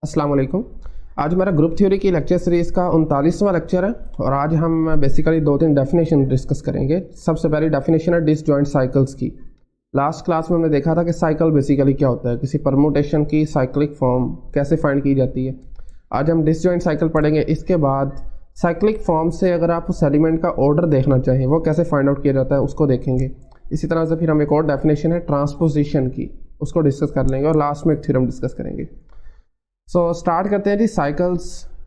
अस्सलाम वालेकुम। आज हमारा ग्रुप थ्योरी की लेक्चर सीरीज़ का 39वां लेक्चर है और आज हम बेसिकली दो तीन डेफिनेशन डिस्कस करेंगे। सबसे पहली डेफिनेशन है डिसजॉइंट साइकिल्स की। लास्ट क्लास में हमने देखा था कि साइकिल बेसिकली क्या होता है, किसी परमुटेशन की साइक्लिक फॉर्म कैसे फाइंड की जाती है। आज हम डिसजॉइंट साइकिल पढ़ेंगे। इसके बाद साइक्लिक फॉर्म से अगर आप उस एलिमेंट का ऑर्डर देखना चाहें वो कैसे फाइंड आउट किया जाता है उसको देखेंगे। इसी तरह से फिर हम एक और डेफिनेशन है ट्रांसपोजिशन की, उसको डिस्कस कर लेंगे और लास्ट में एक थ्योरम डिस्कस करेंगे। स्टार्ट करते हैं जी साइकिल्स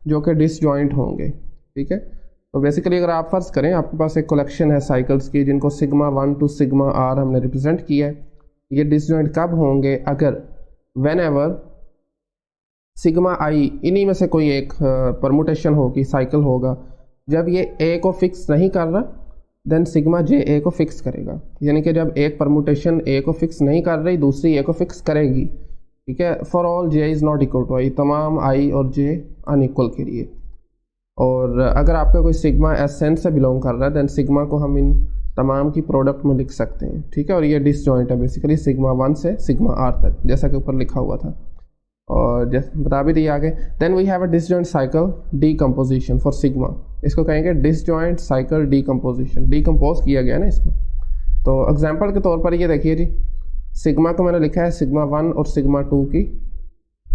जो कि डिसजॉइंट होंगे। ठीक है, तो बेसिकली अगर आप फर्ज करें आपके पास एक कलेक्शन है साइकिल्स की जिनको सिग्मा 1 टू सिग्मा r हमने रिप्रेजेंट किया है। ये डिसजॉइंट कब होंगे? अगर वेन एवर सिग्मा i इन्हीं में से कोई एक परमुटेशन होगी, साइकिल होगा, जब ये a को फिक्स नहीं कर रहा देन सिग्मा j a को फिक्स करेगा। यानी कि जब एक परमुटेशन a को फिक्स नहीं कर रही दूसरी a को फिक्स करेगी। ठीक है, for all j is not equal to i, तमाम i और j अनइक्वल के लिए। और अगर आपका कोई सिग्मा एसेंट से बिलोंग कर रहा है देन सिग्मा को हम इन तमाम की प्रोडक्ट में लिख सकते हैं। ठीक है, और ये डिसजॉइंट है बेसिकली सिग्मा 1 से सिग्मा r तक, जैसा कि ऊपर लिखा हुआ था और जैसे बता भी दिया आगे। Then we have a disjoint cycle decomposition for sigma. इसको कहेंगे डिसजॉइंट साइकिल डीकम्पोजिशन, डीकम्पोज किया गया ना इसको। तो एग्जाम्पल के तौर पर ये देखिए जी, सिग्मा को मैंने लिखा है सिग्मा 1 और सिग्मा 2 की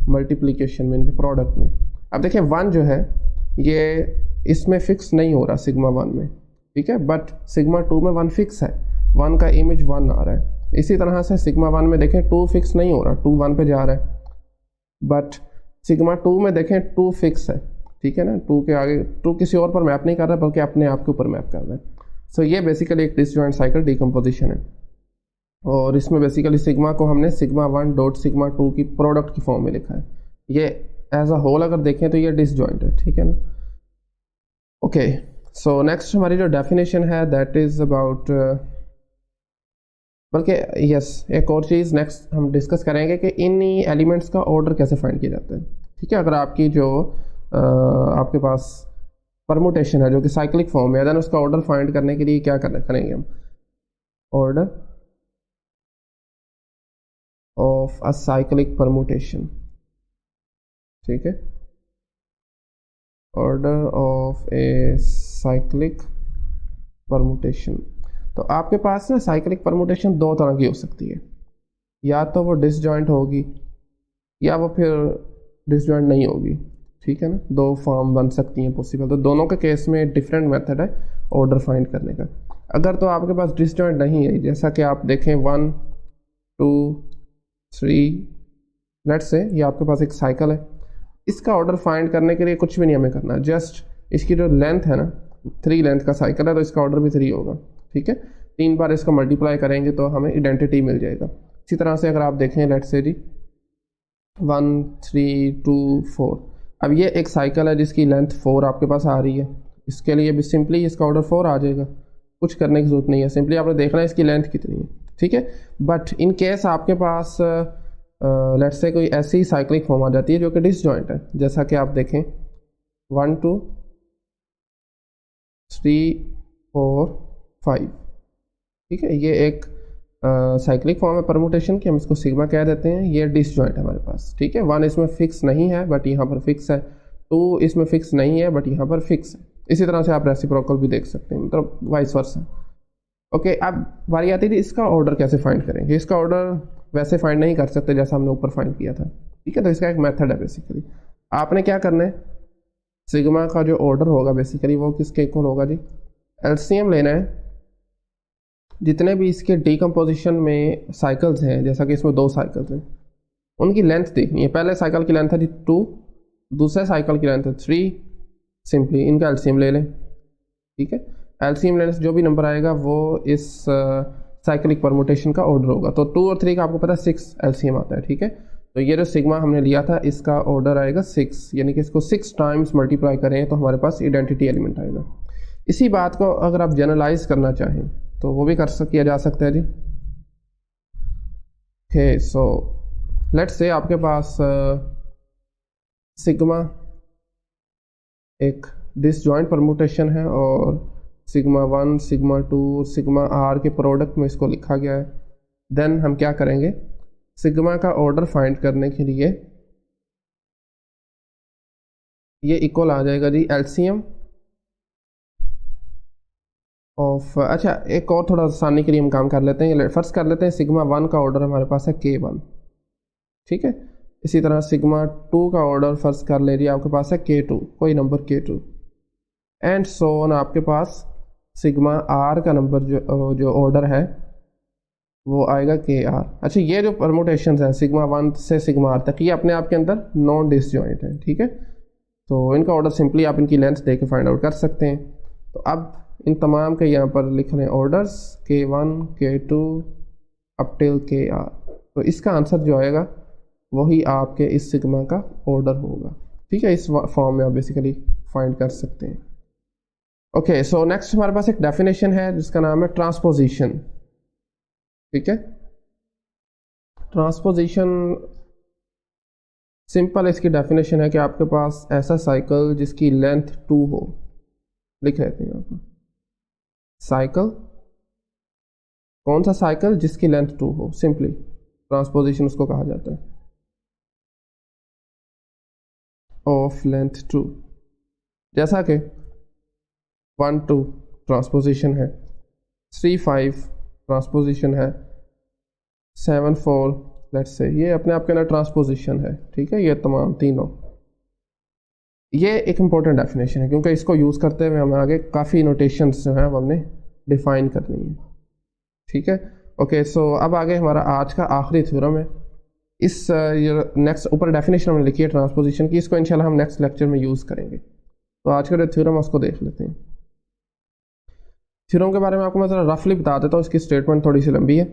मल्टीप्लिकेशन में, इनके प्रोडक्ट में। अब देखिए 1 जो है ये इसमें फिक्स नहीं हो रहा सिग्मा 1 में, ठीक है, बट सिग्मा 2 में 1 फिक्स है, 1 का इमेज 1 आ रहा है। इसी तरह से सिग्मा 1 में देखें 2 फिक्स नहीं हो रहा, 2 1 पे जा रहा है, बट सिग्मा 2 में देखें 2 फिक्स है। ठीक है ना, 2 के आगे 2 किसी और पर मैप नहीं कर रहा बल्कि अपने आप के ऊपर मैप कर रहा है। सो ये बेसिकली एक डिसजॉइंट साइकिल डीकम्पोजिशन है और इसमें बेसिकली सिग्मा को हमने सिग्मा 1 डॉट सिग्मा 2 की प्रोडक्ट की फॉर्म में लिखा है। ये एज अ होल अगर देखें तो ये डिसजॉइंट है। ठीक है ना। ओके, सो नेक्स्ट हमारी जो डेफिनेशन है दैट इज अबाउट, बल्कि यस एक और चीज़ नेक्स्ट हम डिस्कस करेंगे कि इन एलिमेंट्स का ऑर्डर कैसे फाइंड किया जाता है। ठीक है, अगर आपकी जो आपके पास परमुटेशन है जो कि साइक्लिक फॉर्म है देन उसका ऑर्डर फाइंड करने के लिए क्या करेंगे हम, order of a cyclic permutation. ठीक है, order of a cyclic permutation. तो आपके पास ना साइक्लिक परमुटेशन दो तरह की हो सकती है, या तो वो डिसजॉइंट होगी या वो फिर डिसजॉइंट नहीं होगी। ठीक है ना, दो फॉर्म बन सकती हैं पॉसिबल। तो दोनों के केस में डिफरेंट मेथड है ऑर्डर फाइंड करने का। अगर तो आपके पास डिसजॉइंट नहीं है, जैसा कि आप देखें 1 2 3, लेट्स से ये आपके पास एक साइकिल है, इसका ऑर्डर फाइंड करने के लिए कुछ भी नहीं हमें करना, जस्ट इसकी जो लेंथ है ना 3 लेंथ का साइकिल है तो इसका ऑर्डर भी 3 होगा। ठीक है, 3 बार इसका मल्टीप्लाई करेंगे तो हमें आइडेंटिटी मिल जाएगा। इसी तरह से अगर आप देखें लेट्स से जी 1 3 2 4, अब ये एक साइकिल है जिसकी लेंथ 4 आपके पास आ रही है, इसके लिए भी सिंपली इसका ऑर्डर 4 आ जाएगा, कुछ करने की जरूरत नहीं है, सिंपली आपने देखना है इसकी लेंथ कितनी है। ठीक है, बट इन केस आपके पास लेट्स से कोई ऐसी साइक्लिक फॉर्म आ जाती है जो कि डिसजॉइंट है, जैसा कि आप देखें 1 2 3 4 5। ठीक है, ये एक साइक्लिक फॉर्म है परमुटेशन की, हम इसको सिग्मा कह देते हैं। ये डिसजॉइंट है हमारे पास। ठीक है, 1 इसमें फिक्स नहीं है बट यहाँ पर फिक्स है, 2 इसमें फिक्स नहीं है बट यहाँ पर फिक्स है। इसी तरह से आप रेसिप्रोकल भी देख सकते हैं, मतलब वाइस वर्सा। ओके, अब बारी आती थी इसका ऑर्डर कैसे फाइंड करेंगे। इसका ऑर्डर वैसे फाइंड नहीं कर सकते जैसा हमने ऊपर फाइंड किया था। ठीक है, तो इसका एक मेथड है बेसिकली। आपने क्या करना है, सिग्मा का जो ऑर्डर होगा बेसिकली वो किसके इक्वल होगा जी, एलसीएम लेना है जितने भी इसके डीकम्पोजिशन में साइकिल्स हैं, जैसा कि इसमें 2 साइकिल्स हैं, उनकी लेंथ देखनी है। पहले साइकिल की लेंथ है जी 2, दूसरे साइकिल की लेंथ है 3, सिंपली इनका एलसीएम ले लें। ठीक है, एलसीएम लेने से जो भी नंबर आएगा वो इस साइक्लिक परमुटेशन का ऑर्डर होगा। तो 2 और 3 का आपको पता है 6 एलसीएम आता है। ठीक है, तो ये जो सिग्मा हमने लिया था इसका ऑर्डर आएगा 6, यानी कि इसको 6 टाइम्स मल्टीप्लाई करें तो हमारे पास आइडेंटिटी एलिमेंट आएगा। इसी बात को अगर आप जनरलाइज करना चाहें तो वो भी किया जा सकता है जी। ओके, सो लेट्स से आपके पास सिग्मा एक डिसजॉइंट परमुटेशन है और सिग्मा 1 सिग्मा 2 और सिग्मा r के प्रोडक्ट में इसको लिखा गया है। देन हम क्या करेंगे, सिग्मा का ऑर्डर फाइंड करने के लिए ये इक्वल आ जाएगा जी एलसीएम ऑफ, अच्छा एक और थोड़ा आसानी के लिए हम काम कर लेते हैं, फर्स्ट कर लेते हैं सिग्मा 1 का ऑर्डर हमारे पास है K1, ठीक है। इसी तरह सिग्मा 2 का ऑर्डर फर्स्ट कर ले रही आपके पास है K2, कोई number K2, and so on आपके पास सिग्मा R का नंबर जो ऑर्डर है वो आएगा KR। अच्छा ये जो परमुटेशन हैं सिग्मा 1 से सिग्मा R तक, ये अपने आप के अंदर नॉन डिसजॉइंट है, ठीक है। तो इनका ऑर्डर सिंपली आप इनकी लेंथ दे के फाइंड आउट कर सकते हैं। तो अब इन तमाम के यहाँ पर लिख रहे हैं orders K1 K2 up till KR। तो इसका आंसर जो आएगा वही आपके इस सिग्मा का ऑर्डर होगा, ठीक है। इस फॉर्म में आप बेसिकली फाइंड कर सकते हैं। ओके, सो नेक्स्ट हमारे पास एक डेफिनेशन है जिसका नाम है ट्रांसपोजिशन, ठीक है। ट्रांसपोजिशन सिंपल इसकी डेफिनेशन है कि आपके पास ऐसा साइकिल जिसकी लेंथ 2 हो, लिख लेते हैं यहाँ पर साइकिल, कौन सा साइकिल जिसकी लेंथ 2 हो, सिंपली ट्रांसपोजिशन उसको कहा जाता है, ऑफ लेंथ 2। जैसा कि 1 2 ट्रांसपोजिशन है, 3 5 ट्रांसपोजिशन है, 7 4 लेट्स से, ये अपने आप के अंदर ट्रांसपोजिशन है, ठीक है। ये तमाम तीनों, ये एक इम्पॉर्टेंट डेफिनेशन है क्योंकि इसको यूज़ करते हुए हमें आगे काफ़ी नोटेशंस जो हैं वो हमने डिफाइन करनी है, ठीक है। ओके, सो अब आगे हमारा आज का आखिरी थ्योरम है। इस नेक्स्ट ऊपर डेफिनेशन हमने लिखी है ट्रांसपोजिशन की, इसको इंशाल्लाह हम नेक्स्ट लेक्चर में यूज़ करेंगे। तो आज का जो थ्योरम है उसको देख लेते हैं। थ्योरम के बारे में आपको मैं ज़रा रफली बता देता हूँ, इसकी स्टेटमेंट थोड़ी सी लंबी है।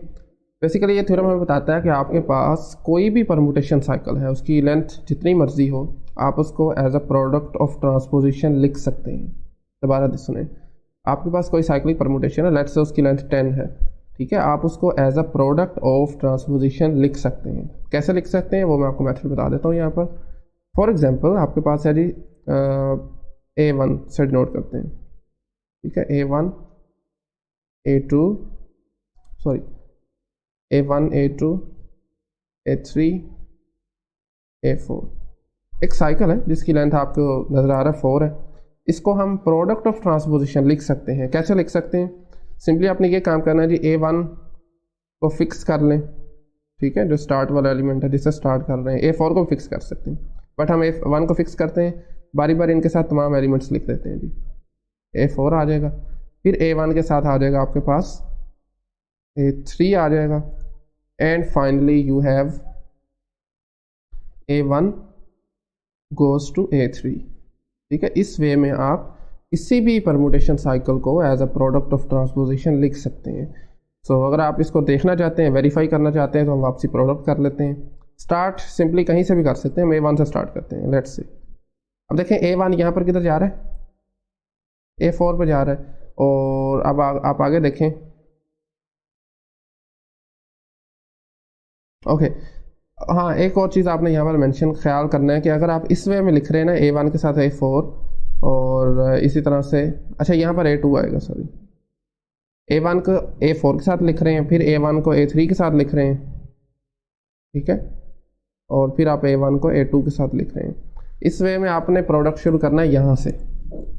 बेसिकली ये थ्योरम हमें बताता है कि आपके पास कोई भी परमुटेशन साइकिल है, उसकी लेंथ जितनी मर्जी हो, आप उसको as a product of transposition लिख सकते हैं। दोबारा सुने, आपके पास कोई साइक्लिक परमुटेशन है, लेट्स से उसकी लेंथ 10 है, ठीक है। आप उसको as a product of transposition लिख सकते हैं। कैसे लिख सकते हैं वो मैं आपको मेथड बता देता हूँ यहाँ पर। फॉर एग्जांपल आपके पास है जी A1 से नोट करते हैं, ठीक है। A1 A2 sorry A1 A2 A3 A4, एक साइकिल है जिसकी लेंथ आपको नज़र आ रहा है 4 है। इसको हम प्रोडक्ट ऑफ ट्रांसपोजिशन लिख सकते हैं। कैसे लिख सकते हैं? सिंपली आपने ये काम करना है जी, A1 को फिक्स कर लें, ठीक है, जो स्टार्ट वाला एलिमेंट है जिससे स्टार्ट कर रहे हैं। A4 को फिक्स कर सकते हैं, बट हम A1 को फिक्स करते हैं, बारी बारी इनके साथ तमाम एलिमेंट्स लिख देते हैं जी। A4 आ जाएगा, फिर A1 के साथ आ जाएगा आपके पास A3 आ जाएगा, and finally you have A1 goes to A3, ठीक है। इस वे में आप किसी भी परमुटेशन साइकिल को as a product of transposition लिख सकते हैं। सो अगर आप इसको देखना चाहते हैं, वेरीफाई करना चाहते हैं, तो हम वापसी प्रोडक्ट कर लेते हैं। स्टार्ट सिंपली कहीं से भी कर सकते हैं, हम A1 से स्टार्ट करते हैं, लेट्स से। अब देखें A1 यहाँ पर किधर जा रहा है, A4 पे जा रहा है, और अब आप आगे देखें। ओके, हाँ एक और चीज़ आपने यहाँ पर मेंशन ख्याल करना है कि अगर आप इस वे में लिख रहे हैं ना, A1 के साथ A4 और इसी तरह से, अच्छा यहाँ पर A2 आएगा, सॉरी, A1 को A4 के साथ लिख रहे हैं, फिर A1 को A3 के साथ लिख रहे हैं, ठीक है, और फिर आप A1 को A2 के साथ लिख रहे हैं। इस वे में आपने प्रोडक्ट शुरू करना है यहाँ से,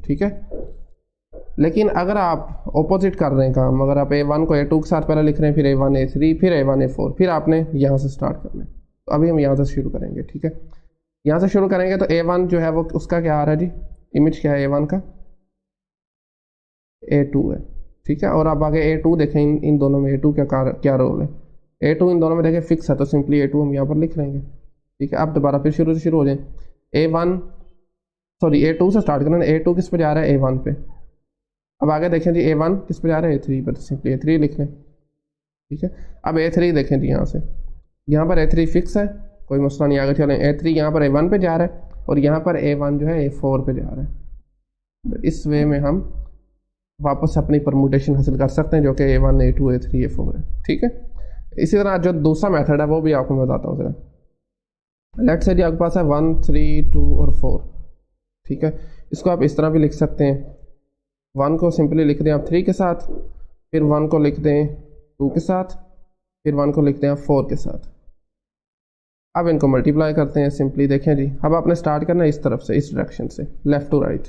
ठीक है। लेकिन अगर आप ऑपोजिट कर रहे हैं काम, अगर आप A1 को A2 के साथ पहले लिख रहे हैं, फिर A1 A3, फिर A1 A4, फिर आपने यहाँ से स्टार्ट करना है। तो अभी हम यहाँ से शुरू करेंगे, ठीक है। यहाँ से शुरू करेंगे तो A1 जो है वो उसका क्या आ रहा है जी, इमेज क्या है A1 का, A2 है, ठीक है। और अब आगे A2 देखें, इन दोनों में A2 क्या रोल है। A2 इन दोनों में देखें फिक्स है, तो सिंपली A2 हम यहाँ पर लिख लेंगे, ठीक है। अब दोबारा फिर शुरू से शुरू हो जाए, A2 से स्टार्ट करना है। A2 किस पे जा रहा है, A1 पे। अब आगे देखें जी, A1 किस पे जा रहा है, A3 पे, तो सिंपली A3 लिख लें, ठीक है। अब A3 देखें जी, यहाँ पर A3 फिक्स है, कोई मसला नहीं, आगे चलें। A3 यहाँ पर A1 पे जा रहा है, और यहाँ पर A1 जो है A4 पे जा रहा है। तो इस वे में हम वापस अपनी परमुटेशन हासिल कर सकते हैं, जो कि A1 A2 A3 A4 है, ठीक है। इसी तरह जो दूसरा मेथड है वो भी आपको मैं बताता हूँ ज़रा। लेट्स से जी आपके पास है 1 3 2 और 4, ठीक है। इसको आप इस तरह भी लिख सकते हैं, 1 को सिंपली लिख दें आप 3 के साथ, फिर 1 को लिख दें 2 के साथ, फिर 1 को लिखते हैं 4 के साथ, अब इनको मल्टीप्लाई करते हैं सिंपली। देखें जी, अब आपने स्टार्ट करना है इस तरफ से, इस डायरेक्शन से, लेफ्ट टू राइट।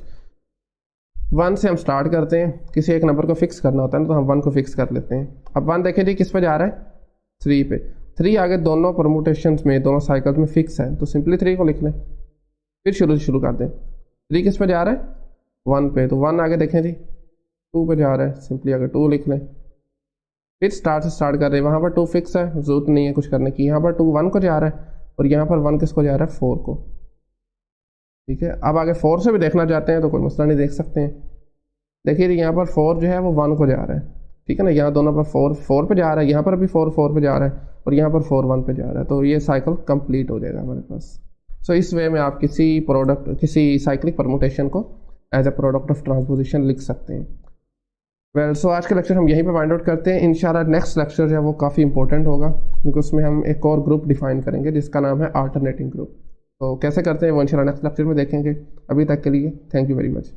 1 से हम स्टार्ट करते हैं, किसी एक नंबर को फिक्स करना होता है ना, तो हम 1 को फिक्स कर लेते हैं। अब 1 देखें जी किस पे जा रहा है, 3 पे। 3 आगे दोनों परमुटेशंस में, दोनों साइकिल्स में फिक्स है, तो सिंपली 3 को लिख लें। फिर शुरू कर दें। 3 किस पे जा रहा है, 1 पे, तो 1 आगे देखें जी 2 पे जा रहा है, सिंपली आगे 2 लिख लें। फिर स्टार्ट से स्टार्ट कर रहे हैं, वहाँ पर 2 फिक्स है, जरूरत नहीं है कुछ करने की। यहाँ पर 2 1 को जा रहा है और यहाँ पर 1 किसको जा रहा है, 4 को। ठीक है, अब आगे 4 से भी देखना चाहते हैं तो कोई मसला नहीं, देख सकते हैं। देखिए यहाँ पर 4 जो है वो 1 को जा रहा है, ठीक है ना, यहाँ दोनों पर 4 पे जा रहा है, यहाँ पर भी 4 पे जा रहा है और यहाँ पर 4 1 पे जा रहा है, तो ये साइकिल कंप्लीट हो जाएगा हमारे पास। सो इस वे में आप किसी साइक्लिक परमुटेशन को as a product of transposition लिख सकते हैं। सो आज का लेक्चर हम यहीं पे फाइंड आउट करते हैं। इंशाल्लाह नेक्स्ट लेक्चर जो है वो काफ़ी इंपॉर्टेंट होगा, क्योंकि उसमें हम एक और ग्रुप डिफाइन करेंगे जिसका नाम है अल्टरनेटिंग ग्रुप। तो कैसे करते हैं वो इंशाल्लाह नेक्स्ट लेक्चर में देखेंगे। अभी तक के लिए थैंक यू वेरी मच।